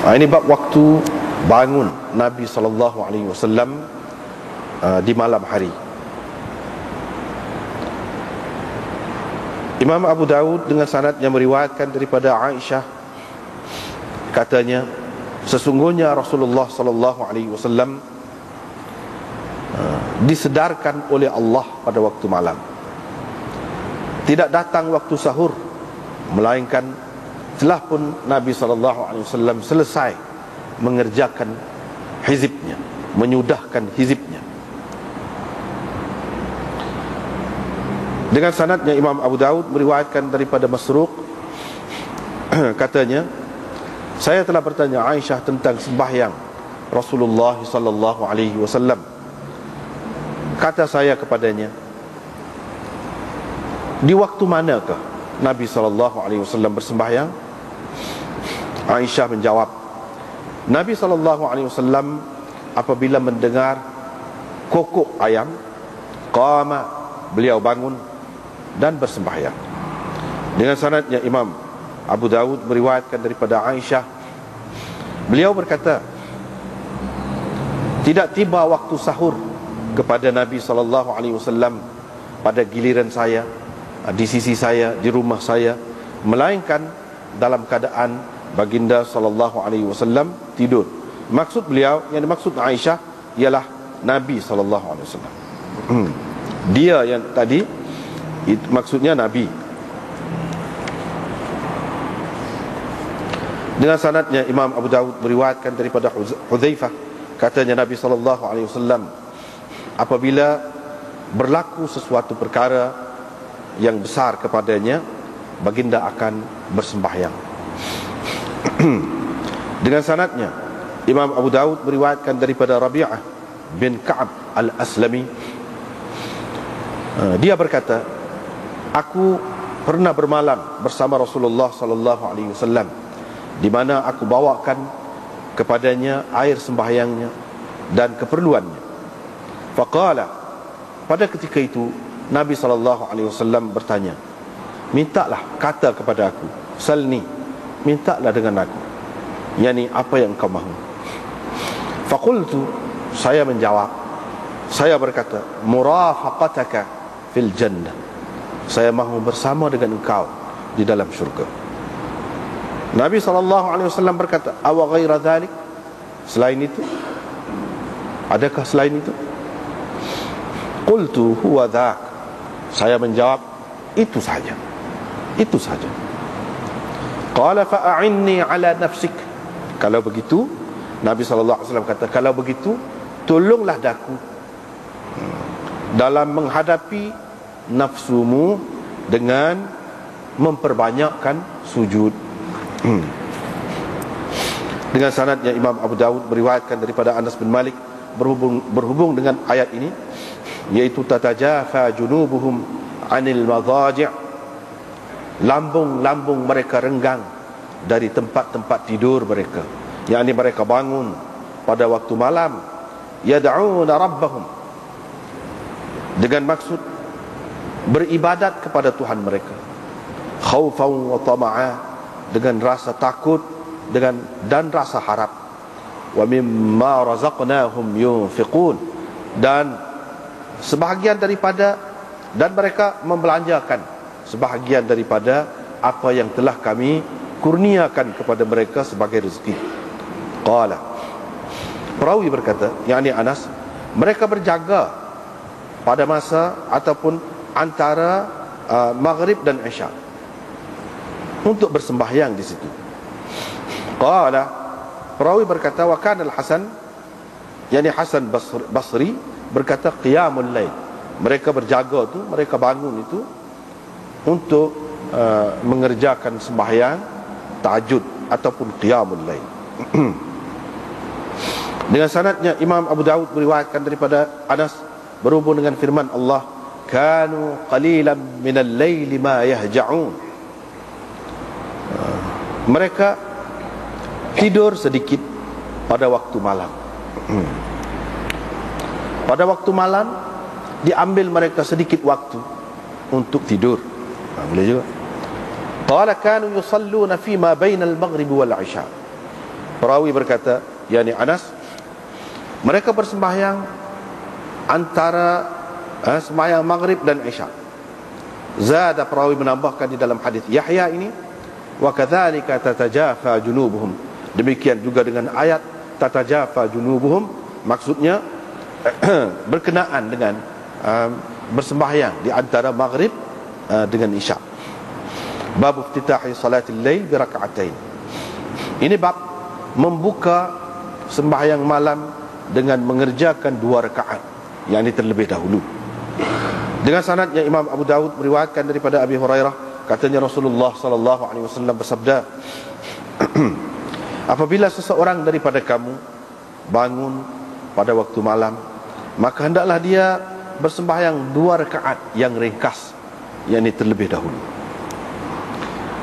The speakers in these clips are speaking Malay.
Ini bab waktu bangun Nabi SAW di malam hari. Imam Abu Dawud dengan sanad yang meriwayatkan daripada Aisyah, katanya, sesungguhnya Rasulullah SAW disedarkan oleh Allah pada waktu malam. Tidak datang waktu sahur, melainkan telah pun Nabi SAW selesai mengerjakan hizibnya, menyudahkan hizibnya. Dengan sanadnya Imam Abu Dawud meriwayatkan daripada Masruq, katanya, saya telah bertanya Aisyah tentang sembahyang Rasulullah SAW. Kata saya kepadanya, di waktu manakah Nabi SAW bersembahyang? Aisyah menjawab, Nabi SAW apabila mendengar kokok ayam, qama, beliau bangun dan bersembahyang. Dengan sanadnya Imam Abu Dawud meriwayatkan daripada Aisyah, beliau berkata, tidak tiba waktu sahur kepada Nabi SAW pada giliran saya, di sisi saya, di rumah saya, melainkan dalam keadaan baginda SAW tidur. Maksud beliau, yang dimaksud Aisyah ialah Nabi SAW. Dia yang tadi itu maksudnya Nabi. Dengan sanadnya Imam Abu Dawud meriwayatkan daripada Hudzaifah, katanya Nabi SAW apabila berlaku sesuatu perkara yang besar kepadanya, baginda akan bersembahyang. Dengan sanadnya Imam Abu Dawud meriwayatkan daripada Rabi'ah bin Ka'ab al-Aslami, dia berkata, aku pernah bermalam bersama Rasulullah SAW, di mana aku bawakan kepadanya air sembahyangnya dan keperluannya. Faqala, pada ketika itu Nabi SAW bertanya, mintalah, kata kepada aku, salni, mintalah dengan aku, yakni apa yang kau mahu. Faqultu, saya menjawab, saya berkata, murafaqataka fil jannah, saya mahu bersama dengan engkau di dalam syurga. Nabi SAW berkata, awa ghaira dhalik, selain itu, adakah selain itu? Qultu huwa dhak, saya menjawab, itu saja, itu saja. Qala fa'a'inni ala nafsik, kalau begitu, Nabi SAW kata, kalau begitu, tolonglah daku dalam menghadapi nafsumu dengan memperbanyakkan sujud. Dengan sanadnya Imam Abu Dawud meriwayatkan daripada Anas bin Malik berhubung dengan ayat ini, yaitu tatajafa junubuhum anil madaji', lambung-lambung mereka renggang dari tempat-tempat tidur mereka, yakni mereka bangun pada waktu malam, yad'una rabbahum, dengan maksud beribadat kepada Tuhan mereka, khaufan wa tama'a, dengan rasa takut dan rasa harap, wa mimma razaqnahum yunfiqun, dan sebahagian daripada, dan mereka membelanjakan sebahagian daripada apa yang telah kami kurniakan kepada mereka sebagai rezeki. Qala, perawi berkata, yakni Anas, mereka berjaga pada masa ataupun antara maghrib dan isya untuk bersembahyang di situ. Qala, perawi berkata, wa kana al-Hasan, yakni Hasan Basri berkata, qiyamul lail, mereka berjaga tu, mereka bangun itu untuk mengerjakan sembahyang tahajud ataupun qiyamul lail. Dengan sanadnya Imam Abu Dawud meriwayatkan daripada Anas berhubung dengan firman Allah, kanu qalilan minal laili ma yahja'un, mereka tidur sedikit pada waktu malam. Pada waktu malam diambil mereka sedikit waktu untuk tidur. Boleh juga. Qala kanu yusalluna fi ma bainal maghrib wal isya, Perawi berkata, yakni Anas, mereka bersembahyang antara sembahyang maghrib dan isya. Zada, perawi menambahkan di dalam hadis Yahya ini, wa kadzalika tatajafa junubuhum. Demikian juga dengan ayat tatajafa junubuhum, maksudnya berkenaan dengan bersembahyang di antara maghrib dengan isya. Bab iftitahi salatil lail bi raka'atain. Ini bab membuka sembahyang malam dengan mengerjakan 2 rakaat, yang ini terlebih dahulu. Dengan sanadnya Imam Abu Dawud meriwayatkan daripada Abi Hurairah, katanya Rasulullah sallallahu alaihi wasallam bersabda, apabila seseorang daripada kamu bangun pada waktu malam, maka hendaklah dia bersembahyang 2 rakaat yang ringkas, yang ini terlebih dahulu.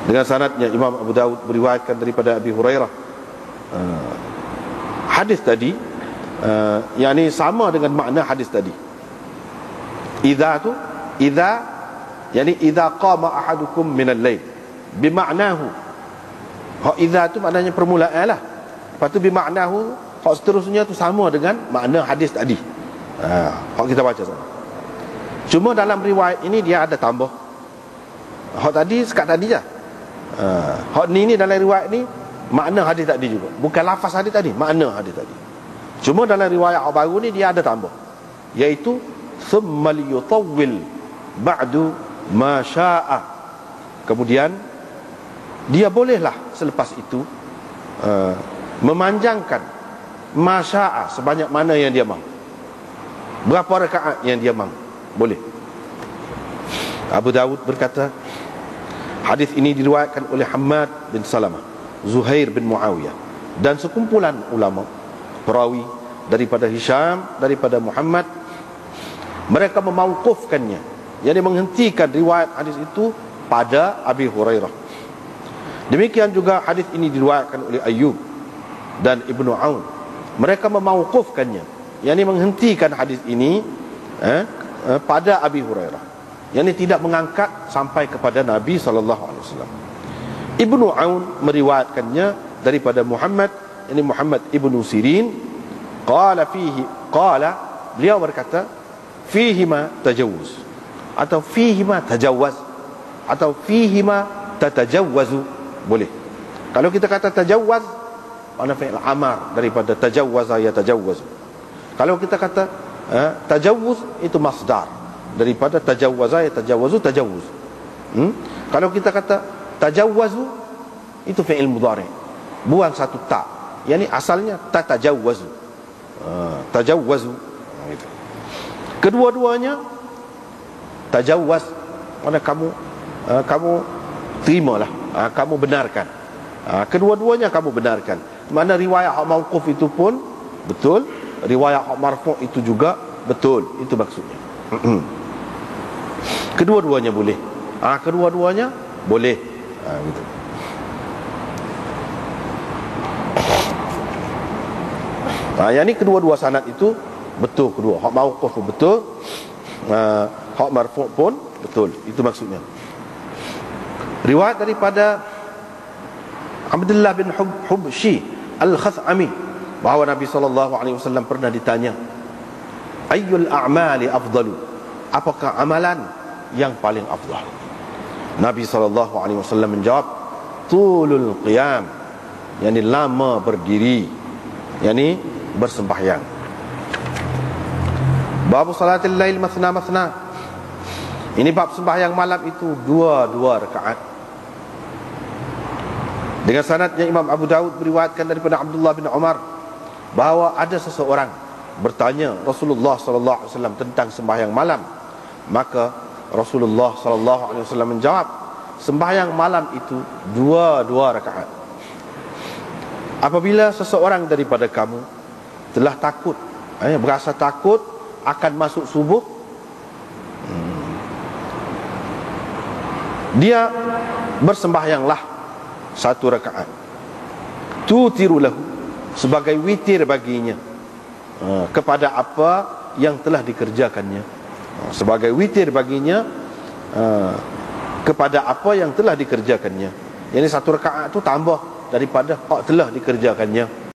Dengan sanadnya Imam Abu Dawud meriwayatkan daripada Abi Hurairah, hadis tadi yakni sama dengan makna hadis tadi. Idza tu idza, yakni idza qama ahadukum minal lail, bimaknahu. Hak idza tu maknanya permulaan lah. Lepas tu bimaknahu, hak seterusnya tu sama dengan makna hadis tadi. Hak kita baca sana. Cuma dalam riwayat ini dia ada tambah. Hak tadi sekat tadi je. Hak ni dalam riwayat ni makna hadis tadi juga, bukan lafaz hadis tadi, makna hadis tadi. Cuma dalam riwayat yang baru ni dia ada tambah, iaitu thumma liyutawwil ba'du ma syaa. Kemudian dia bolehlah selepas itu memanjangkan ma syaa, sebanyak mana yang dia mahu, berapa rakaat yang dia mahu, boleh. Abu Dawud berkata, hadis ini diriwayatkan oleh Hammad bin Salamah, Zuhair bin Muawiyah, dan sekumpulan ulama perawi daripada Hisham, daripada Muhammad. Mereka memauqufkannya, yakni menghentikan riwayat hadis itu pada Abi Hurairah. Demikian juga hadis ini diriwayatkan oleh Ayyub dan Ibnu Aun. Mereka memauqufkannya, yakni menghentikan hadis ini pada Abi Hurairah, yakni tidak mengangkat sampai kepada Nabi SAW. Ibnu Aun meriwayatkannya daripada Muhammad, ini Muhammad Ibnu Sirin, beliau berkata, fihima tajawuz, atau fihima tajawaz, atau fihima tatajawwazu, boleh. Kalau kita kata tajawaz, mana fi'il amar daripada tajawwaza yatajawwazu. Kalau kita kata tajawuz, itu masdar daripada tajawwaza yatajawwazu, tajawuz. Kalau kita kata tajawwazu, itu fi'il mudhari', buang satu ta, yakni asalnya tatajawwazu, tajawwazu. Kedua-duanya tajawwaz, mana kamu terimalah, kamu benarkan. Kedua-duanya kamu benarkan. Mana riwayat hak mauquf itu pun betul, riwayat hak marfu' itu juga betul, itu maksudnya. Kedua-duanya boleh. Kedua-duanya boleh. Gitu. Yang ni kedua-dua sanad itu betul, kedua. Hak mauquf pun betul, hak marfu' pun betul, itu maksudnya. Riwayat daripada Abdullah bin Hubshi Al-Khathami, bahawa Nabi SAW pernah ditanya, ayyul a'mali afdalu, apakah amalan yang paling afdal? Nabi SAW menjawab, tulul qiyam, yakni lama berdiri, yakni bersembahyang. Bab salatil lail mathna mathna, ini bab sembahyang malam itu 2 rakaat. Dengan sanadnya Imam Abu Dawud meriwayatkan daripada Abdullah bin Umar, bahawa ada seseorang bertanya Rasulullah SAW tentang sembahyang malam. Maka Rasulullah SAW menjawab, sembahyang malam itu 2 rakaat. Apabila seseorang daripada kamu telah takut, berasa takut akan masuk subuh, dia bersembahyanglah 1 rakaat, tutiru lahu, sebagai witir baginya, kepada apa yang telah dikerjakannya, sebagai witir baginya kepada apa yang telah dikerjakannya. Jadi 1 rakaat tu tambah daripada hak telah dikerjakannya.